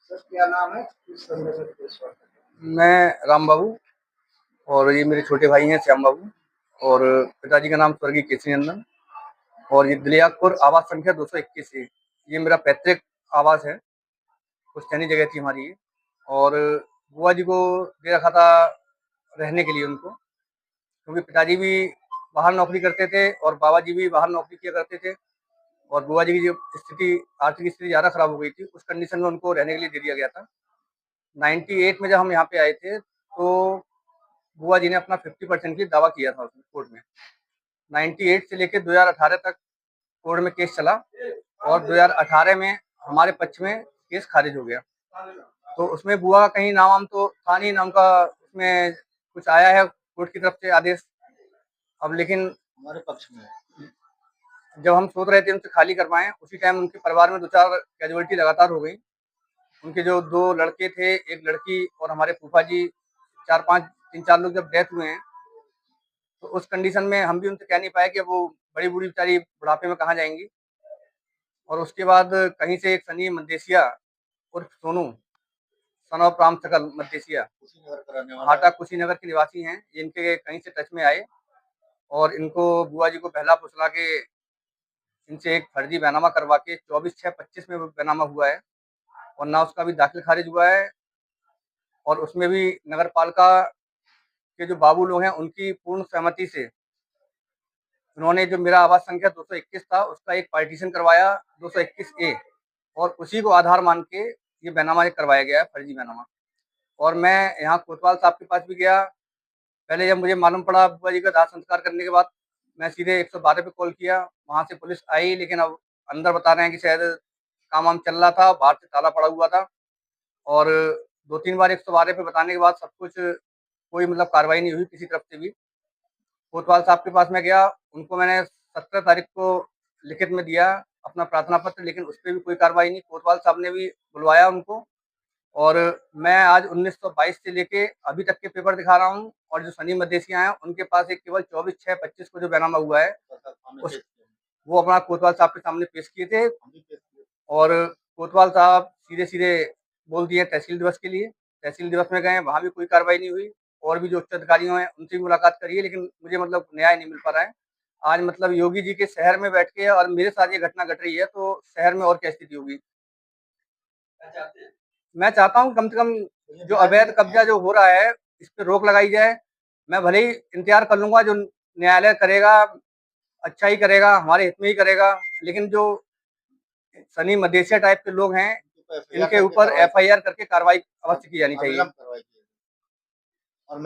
Sir क्या नाम है? किस संदर्भ में केस हुआ था? मैं राम बाबू और ये मेरे छोटे भाई हैं श्याम बाबू और पिताजी का नाम स्वर्गीय केसरी नंदन और ये दिलियाकपुर आवास संख्या 221 है। ये मेरा पैतृक आवास है, पुश्तैनी जगह थी हमारी ये। और बुआ जी को दे रखा था रहने के लिए उनको, क्योंकि पिताजी भी बाहर नौकरी करते थे और बाबा जी भी बाहर नौकरी किया करते थे। और बुआ जी की जो स्थिति, आर्थिक स्थिति ज़्यादा खराब हो गई थी, उस कंडीशन में उनको रहने के लिए दे दिया गया था। 98 में जब हम यहाँ पे आए थे, तो बुआ जी ने अपना 50% के लिए दावा किया था उसमें कोर्ट में। 98 से लेके 2018 तक कोर्ट में केस चला और 2018 में हमारे पक्ष में केस खारिज हो गया। तो उसमें बुआ का कहीं नाम वाम तो था नहीं, ना उनका उसमें कुछ आया है कोर्ट की तरफ से आदेश। अब लेकिन हमारे पक्ष में है। जब हम सोच रहे थे उनसे खाली करवाएं, उसी टाइम उनके परिवार में 2-4 कैजुअल्टी लगातार हो गई। उनके जो 2 लड़के थे, 1 लड़की और हमारे फूफा जी, 4-5 3-4 लोग जब डेथ हुए हैं, तो उस कंडीशन में हम भी उनसे कह नहीं पाए कि अब वो बड़ी बूढ़ी बेचारी बुढ़ापे में कहाँ जाएंगी। और उसके बाद कहीं से एक सनी मद्देशिया उर्फ सोनू, सन ऑफ राम सकल मद्देशिया, कुशीनगर कराने वाला हाटा कुशीनगर के निवासी हैं, ये इनके कहीं से टच में आए और इनको बुआ जी को बहला फुसला के इनसे एक फर्जी बैनामा करवा के 24/6/25 में वो बैनामा हुआ है और ना उसका भी दाखिल खारिज हुआ है। और उसमें भी नगर पालिका के जो बाबू लोग हैं उनकी पूर्ण सहमति से उन्होंने जो मेरा आवास संख्या 221 था उसका एक पार्टीशन करवाया 221A, और उसी को आधार मान के ये बैनामा करवाया गया है, फर्जी बैनामा। और मैं यहाँ कोतवाल साहब के पास भी गया। पहले जब मुझे मालूम पड़ा बुआ जी का दाह संस्कार करने के बाद, मैं सीधे 112 पे कॉल किया, वहाँ से पुलिस आई, लेकिन अब अंदर बता रहे हैं कि शायद काम वाम चल रहा था, बाहर से ताला पड़ा हुआ था। और 2-3 बार 112 पे बताने के बाद सब कुछ, कोई मतलब कार्रवाई नहीं हुई किसी तरफ से भी। कोतवाल साहब के पास मैं गया, उनको मैंने 17 तारीख को लिखित में दिया अपना प्रार्थना पत्र, लेकिन उस पे भी कोई कार्रवाई नहीं। कोतवाल साहब ने भी बुलवाया उनको और मैं आज 1922 से लेके अभी तक के पेपर दिखा रहा हूँ। और जो सनी मदेशियाँ हैं उनके पास एक केवल 24/6/25 को जो बैनामा हुआ है, उस वो अपना कोतवाल साहब के सामने पेश किए थे। और कोतवाल साहब सीधे-सीधे बोल दिए तहसील दिवस के लिए। तहसील दिवस में गए, वहाँ भी कोई कार्रवाई नहीं हुई। और भी जो उच्च अधिकारियों हैं उनसे भी मुलाकात करी है, लेकिन मुझे मतलब न्याय नहीं मिल पा रहा है। आज मतलब योगी जी के शहर में बैठ के और मेरे साथ ये घटना घट रही है, तो शहर में और क्या स्थिति होगी। मैं चाहता हूँ कम से कम जो अवैध कब्जा जो हो रहा है, इस पे रोक लगाई जाए। मैं भले ही इंतजार कर लूँगा, जो न्यायालय करेगा अच्छा ही करेगा, हमारे हित में ही करेगा। लेकिन जो सनी मदेशिया टाइप के लोग हैं, इनके ऊपर एफआईआर करके कार्रवाई अवश्य की जानी चाहिए।